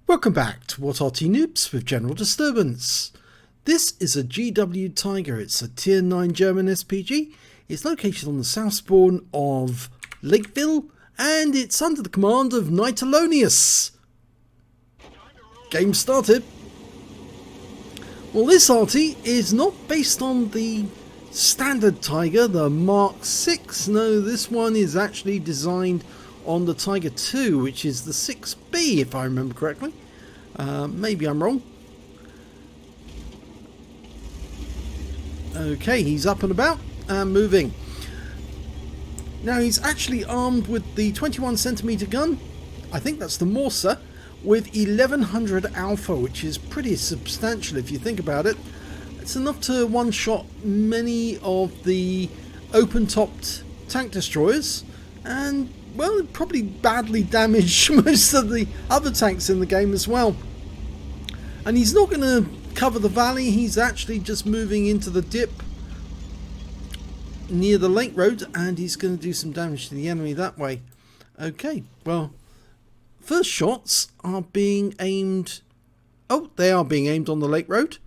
Welcome back to What Arty Noobs with General Disturbance. This is a GW Tiger. It's a tier 9 German SPG. It's located on the south spawn of Lakeville and it's under the command of Nitalonius. Game started. Well, this Arty is not based on the standard Tiger, the Mark 6. No, this one is actually designed on the Tiger 2, which is the 6B, if I remember correctly. Maybe I'm wrong. Okay, he's up and about and moving. Now he's actually armed with the 21cm gun. I think that's the Morsa, with 1100 alpha, which is pretty substantial if you think about it. It's enough to one-shot many of the open-topped tank destroyers, and well, it probably badly damaged most of the other tanks in the game as well. And he's not going to cover the valley, he's actually just moving into the dip near the lake road, and he's going to do some damage to the enemy that way. Okay, well, first shots are being aimed... Oh, they are being aimed on the lake road.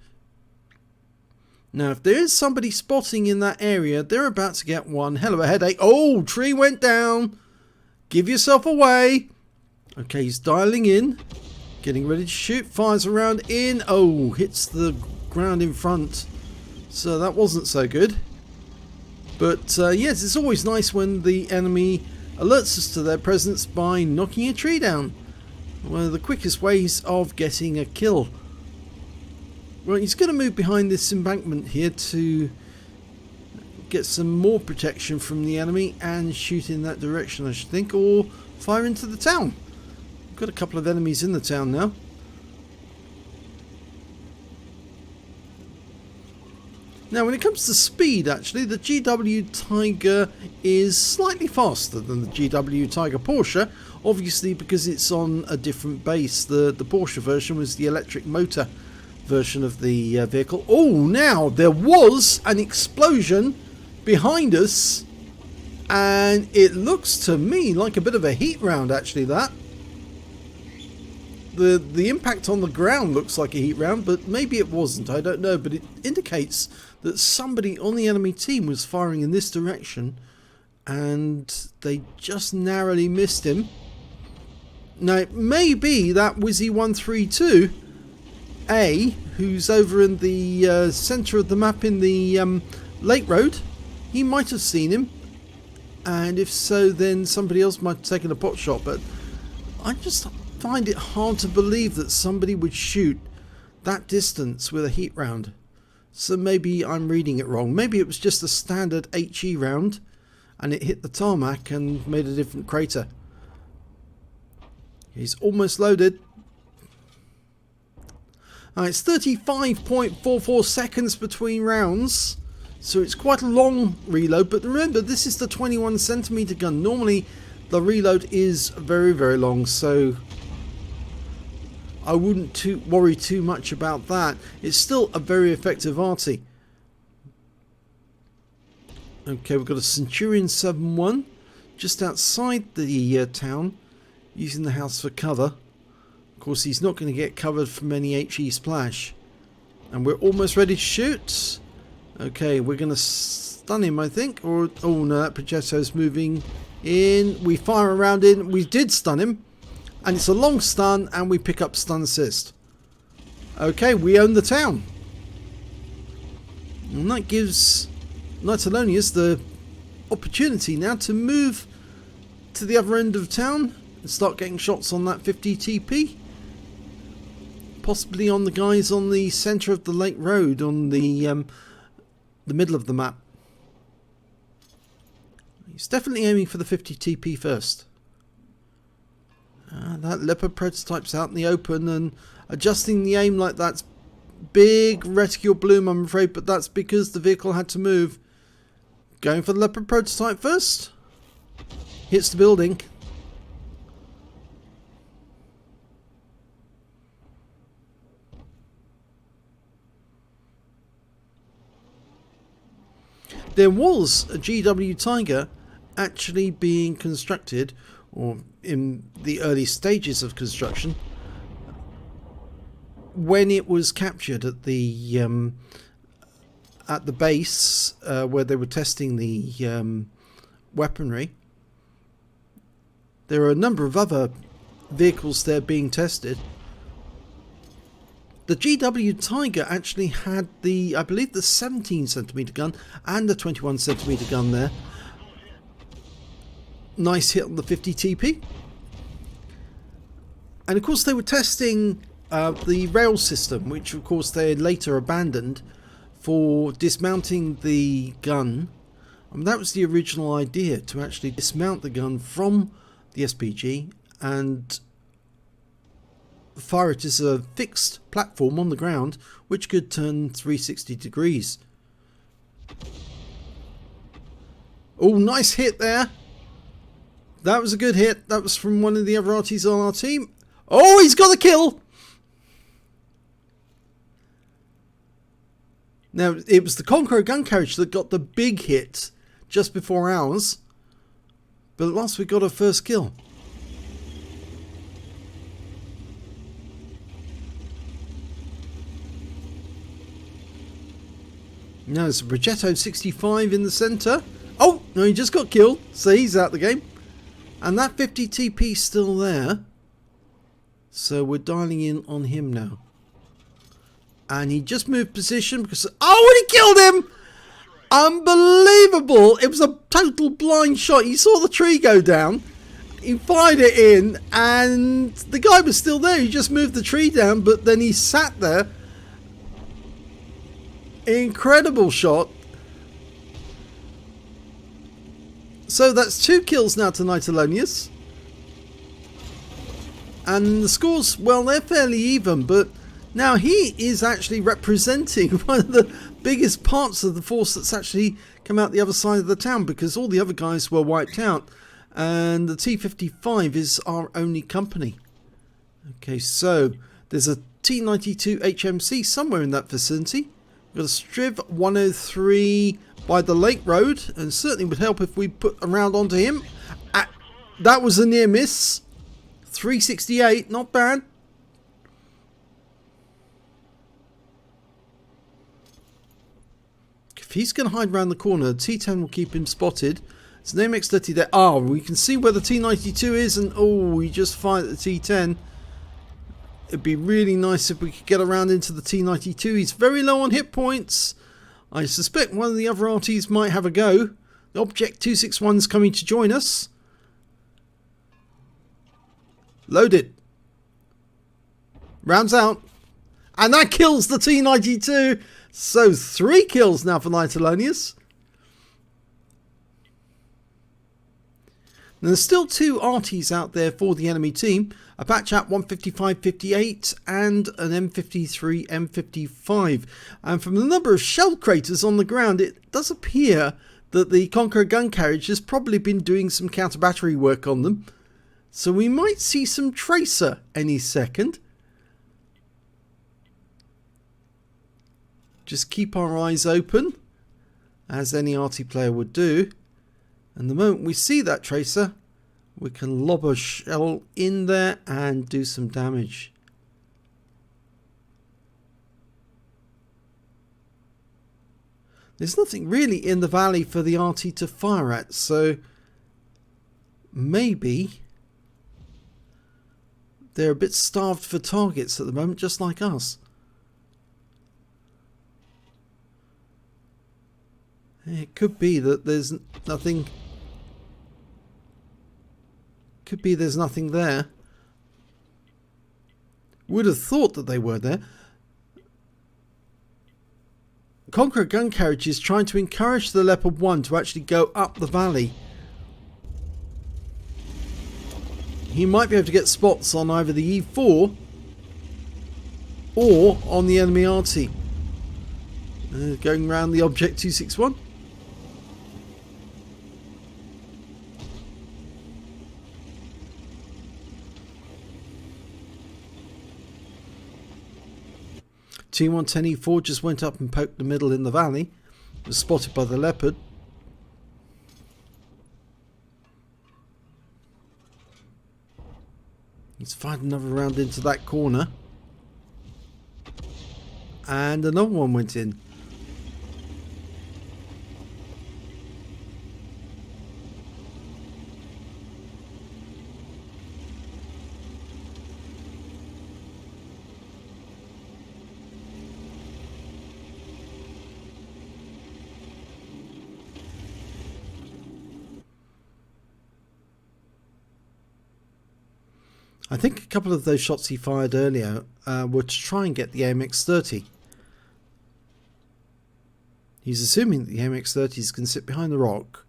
Now, if there is somebody spotting in that area, they're about to get one hell of a headache. Oh, tree went down. Give yourself away. Okay, he's dialing in. Getting ready to shoot. Fires around in. Oh, hits the ground in front. So that wasn't so good. But yes, it's always nice when the enemy alerts us to their presence by knocking a tree down. One of the quickest ways of getting a kill. Well, he's going to move behind this embankment here to get some more protection from the enemy and shoot in that direction, I should think, or fire into the town. We've got a couple of enemies in the town now. Now, when it comes to speed, actually, the GW Tiger is slightly faster than the GW Tiger Porsche, obviously because it's on a different base. The Porsche version was the electric motor version of the vehicle. Oh, now there was an explosion behind us, and it looks to me like a bit of a heat round, actually. That the impact on the ground looks like a heat round, but maybe it wasn't, I don't know, but it indicates that somebody on the enemy team was firing in this direction and they just narrowly missed him. Now it may be that Wizzy 132A, who's over in the center of the map in the lake road. He might have seen him, and if so, then somebody else might have taken a pot shot, but I just find it hard to believe that somebody would shoot that distance with a heat round. So maybe I'm reading it wrong. Maybe it was just a standard HE round and it hit the tarmac and made a different crater. He's almost loaded. It's 35.44 seconds between rounds. So it's quite a long reload, but remember, this is the 21cm gun. Normally the reload is very, very long, so I wouldn't worry too much about that. It's still a very effective Arty. Okay, we've got a Centurion 7-1 just outside the town, using the house for cover. Of course, he's not going to get covered from any HE splash. And we're almost ready to shoot. Okay, we're going to stun him, I think. Or, oh no, that projectile's moving in. We fire around in. We did stun him. And it's a long stun, and we pick up stun assist. Okay, we own the town. And that gives Nitalonius the opportunity now to move to the other end of town and start getting shots on that 50 TP. Possibly on the guys on the centre of the lake road, on the middle of the map. He's definitely aiming for the 50 TP first. That Leopard prototype's out in the open, and adjusting the aim like that's big reticule bloom, I'm afraid, but that's because the vehicle had to move. Going for the Leopard prototype first. Hits the building. There was a GW Tiger actually being constructed, or in the early stages of construction, when it was captured at the base where they were testing the weaponry, there are a number of other vehicles there being tested. The GW Tiger actually had the, I believe, the 17cm gun and the 21cm gun there. Nice hit on the 50 TP. And of course they were testing the rail system, which of course they later abandoned for dismounting the gun. And that was the original idea, to actually dismount the gun from the SPG and fire it as a fixed platform on the ground, which could turn 360 degrees. Oh, nice hit there. That was a good hit. That was from one of the other Arties on our team. Oh, he's got a kill. Now, it was the Conqueror gun carriage that got the big hit just before ours. But at last we got our first kill. Now there's a Progetto 65 in the centre. Oh, no, he just got killed. So he's out the game. And that 50 TP still there. So we're dialing in on him now. And he just moved position because... Oh, and he killed him! Unbelievable! It was a total blind shot. He saw the tree go down. He fired it in. And the guy was still there. He just moved the tree down. But then he sat there. Incredible shot. So that's 2 kills now to Nitalonius. And the scores, well, they're fairly even, but now he is actually representing one of the biggest parts of the force that's actually come out the other side of the town, because all the other guys were wiped out. And the T-55 is our only company. Okay, so there's a T-92 HMC somewhere in that vicinity. We've got a Striv 103 by the Lake Road, and certainly would help if we put a round onto him. That was a near miss. 368, not bad. If he's going to hide around the corner, the T10 will keep him spotted. It's an MX-30 there. Ah, we can see where the T92 is, and oh, he just fired at the T10. It'd be really nice if we could get around into the T92. He's very low on hit points. I suspect one of the other Arties might have a go. The Object 261 is coming to join us. Loaded. Rounds out. And that kills the T92. So 3 kills now for Nitalonius. Now, there's still 2 Arties out there for the enemy team. A Batchat 155-58 and an M53 M55. And from the number of shell craters on the ground, it does appear that the Conqueror gun carriage has probably been doing some counter battery work on them. So we might see some tracer any second. Just keep our eyes open, as any Arty player would do. And the moment we see that tracer, we can lob a shell in there and do some damage. There's nothing really in the valley for the Arty to fire at, so maybe they're a bit starved for targets at the moment, just like us. It could be that there's nothing. Could be there's nothing there. Would have thought that they were there. Conqueror gun carriage is trying to encourage the Leopard 1 to actually go up the valley. He might be able to get spots on either the E4 or on the enemy Arty. Going around the Object 261. T110E4 just went up and poked the middle in the valley. Was spotted by the Leopard. He's fired another round into that corner. And another one went in. I think a couple of those shots he fired earlier were to try and get the AMX-30. He's assuming that the AMX-30s can sit behind the rock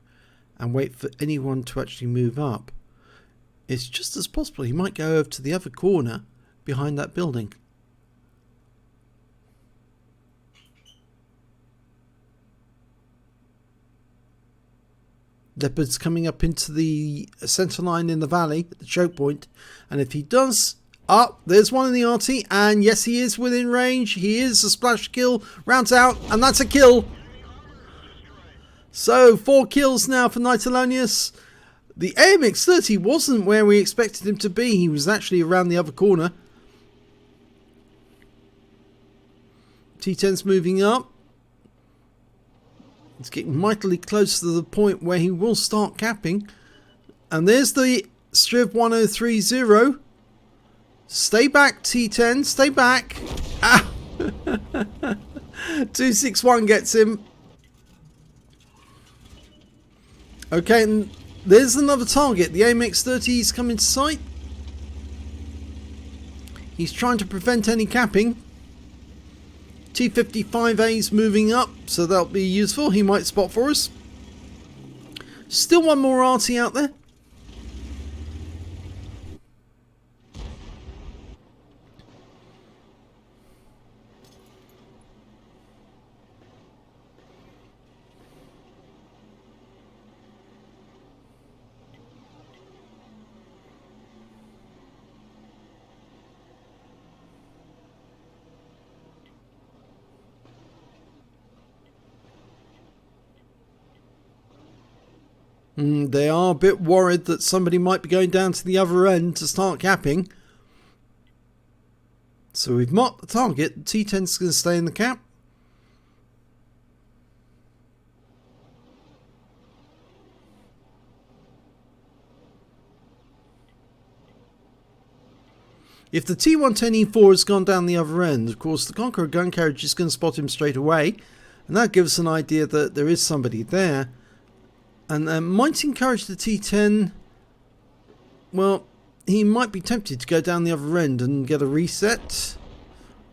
and wait for anyone to actually move up. It's just as possible he might go over to the other corner behind that building. Leopard's coming up into the centre line in the valley at the choke point, and if he does, there's one in the Arty, and yes, he is within range. He is a splash kill, rounds out, and that's a kill. So 4 kills now for Nitalonius. The AMX-30 wasn't where we expected him to be. He was actually around the other corner. T10's moving up. It's getting mightily close to the point where he will start capping. And there's the Striv 1030. Stay back, T10. Stay back. Ah. 261 gets him. Okay, and there's another target. The AMX-30 is coming to sight. He's trying to prevent any capping. T55A's moving up, so that'll be useful. He might spot for us. Still one more Arty out there. They are a bit worried that somebody might be going down to the other end to start capping. So we've marked the target. T10's going to stay in the cap. If the T110E4 has gone down the other end, of course the Conqueror gun carriage is going to spot him straight away. And that gives us an idea that there is somebody there. And might encourage the T10. Well, he might be tempted to go down the other end and get a reset.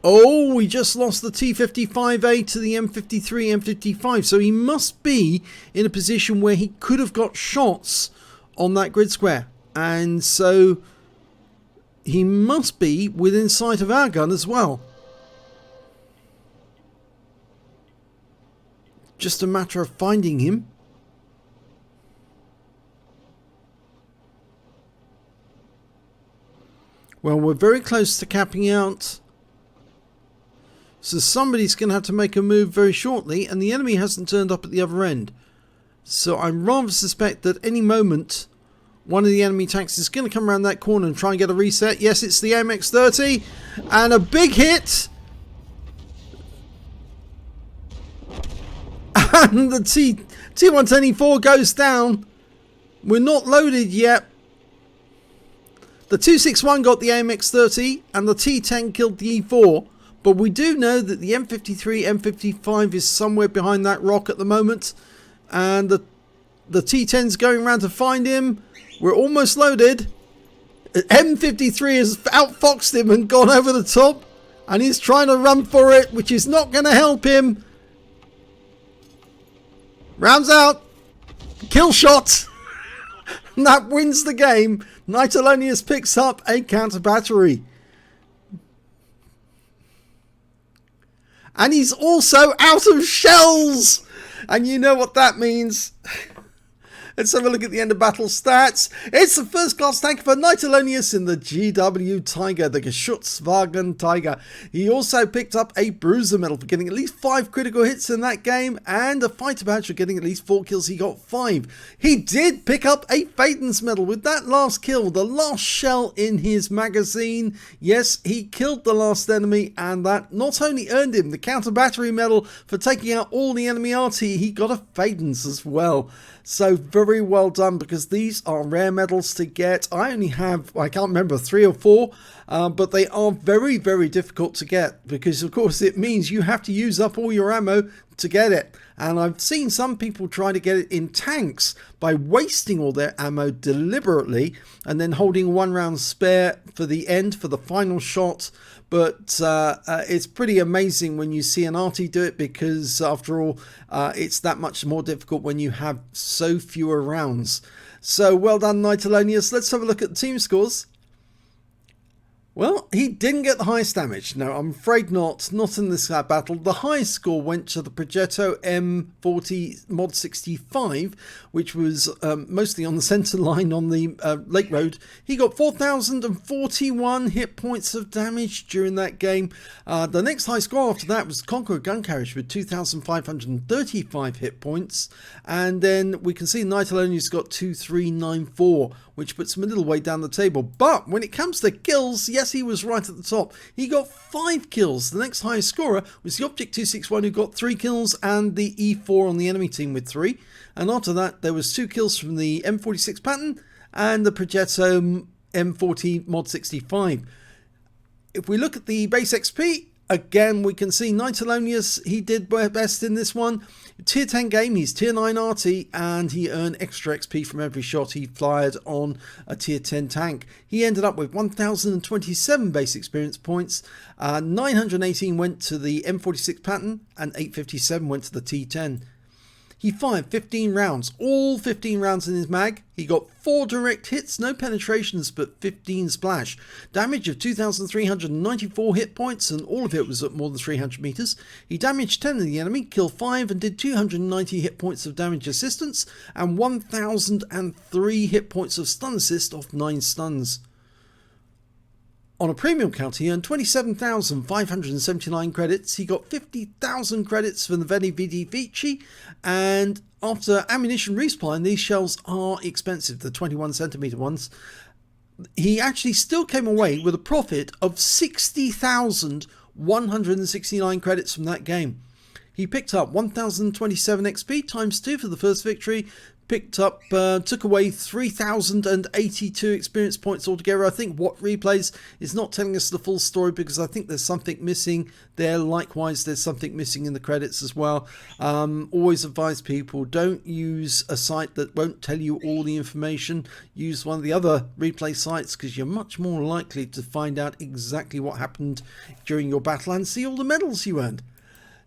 Oh, we just lost the T55A to the M53, M55. So he must be in a position where he could have got shots on that grid square. And so he must be within sight of our gun as well. Just a matter of finding him. Well, we're very close to capping out. So somebody's going to have to make a move very shortly, and the enemy hasn't turned up at the other end. So I rather suspect that any moment one of the enemy tanks is going to come around that corner and try and get a reset. Yes, it's the MX-30, and a big hit. And the T124 goes down. We're not loaded yet. The 261 got the AMX-30 and the T10 killed the E4. But we do know that the M53, M55 is somewhere behind that rock at the moment. And the T10's going around to find him. We're almost loaded. M53 has outfoxed him and gone over the top. And he's trying to run for it, which is not going to help him. Rounds out. Kill shot. And that wins the game. Nitalonius picks up a counter battery. And he's also out of shells. And you know what that means. Let's have a look at the end of battle stats. It's the first class tank for Nitalonius in the GW Tiger, the Geschutzwagen Tiger. He also picked up a bruiser medal for getting at least 5 critical hits in that game, and a fighter badge for getting at least 4 kills. He got 5. He did pick up a Fadin's medal with that last kill, the last shell in his magazine. Yes, he killed the last enemy, and that not only earned him the counter battery medal for taking out all the enemy Arty, he got a Fadin's as well. So very well done, because these are rare medals to get. I only have, I can't remember, 3 or 4, but they are very, very difficult to get, because of course it means you have to use up all your ammo to get it. And I've seen some people try to get it in tanks by wasting all their ammo deliberately and then holding 1 round spare for the end, for the final shot. But it's pretty amazing when you see an Arty do it, because after all, it's that much more difficult when you have so fewer rounds. So well done, Nitalonius. Let's have a look at the team scores. Well, he didn't get the highest damage. No, I'm afraid not. Not in this battle. The highest score went to the Progetto M40 Mod 65, which was mostly on the centre line on the Lake Road. He got 4,041 hit points of damage during that game. The next high score after that was Conqueror Gun Carriage with 2,535 hit points. And then we can see Nitalonius got 2,394, which puts him a little way down the table. But when it comes to kills, yes, he was right at the top. He got 5 kills. The next highest scorer was the Object 261, who got 3 kills, and the E4 on the enemy team with 3. And after that, there was 2 kills from the M46 Pattern and the Progetto M40 Mod 65. If we look at the base XP, again, we can see Nitalonius, he did best in this one. Tier 10 game, he's Tier 9 Arty, and he earned extra XP from every shot he fired on a Tier 10 tank. He ended up with 1,027 base experience points, 918 went to the M46 Pattern, and 857 went to the T10. He fired 15 rounds, all 15 rounds in his mag. He got 4 direct hits, no penetrations, but 15 splash. Damage of 2,394 hit points, and all of it was at more than 300 meters. He damaged 10 of the enemy, killed 5, and did 290 hit points of damage assistance, and 1,003 hit points of stun assist off 9 stuns. On a premium count, he earned 27,579 credits. He got 50,000 credits from the Veni Vidi Vici, and after ammunition resupply, and these shells are expensive, the 21cm ones, he actually still came away with a profit of 60,169 credits from that game. He picked up 1,027 XP times 2 for the first victory, took away 3,082 experience points altogether. I think What Replays is not telling us the full story, because I think there's something missing there. Likewise, there's something missing in the credits as well. Always advise people, don't use a site that won't tell you all the information. Use one of the other replay sites, because you're much more likely to find out exactly what happened during your battle and see all the medals you earned.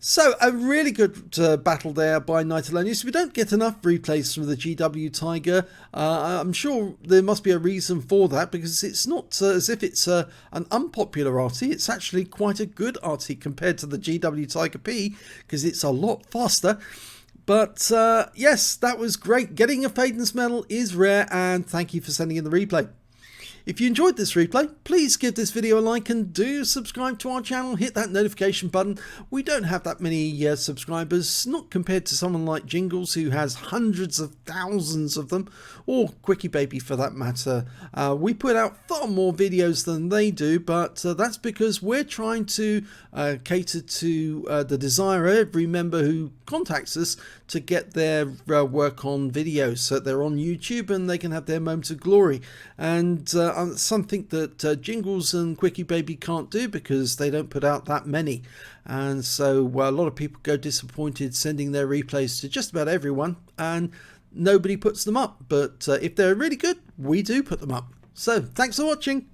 So, a really good battle there by Nitalonius. We don't get enough replays from the GW Tiger. I'm sure there must be a reason for that, because it's not as if it's an unpopular Arty. It's actually quite a good Arty compared to the GW Tiger P, because it's a lot faster. But yes, that was great. Getting a Fadin's medal is rare, and thank you for sending in the replay. If you enjoyed this replay, please give this video a like and do subscribe to our channel. Hit that notification button. We don't have that many subscribers, not compared to someone like Jingles, who has hundreds of thousands of them, or Quickie Baby for that matter. We put out far more videos than they do, but that's because we're trying to cater to the desire of every member who contacts us to get their work on video, so they're on YouTube and they can have their moment of glory. And something that Jingles and Quickie Baby can't do, because they don't put out that many. And so a lot of people go disappointed sending their replays to just about everyone, and nobody puts them up. But if they're really good, we do put them up. So thanks for watching.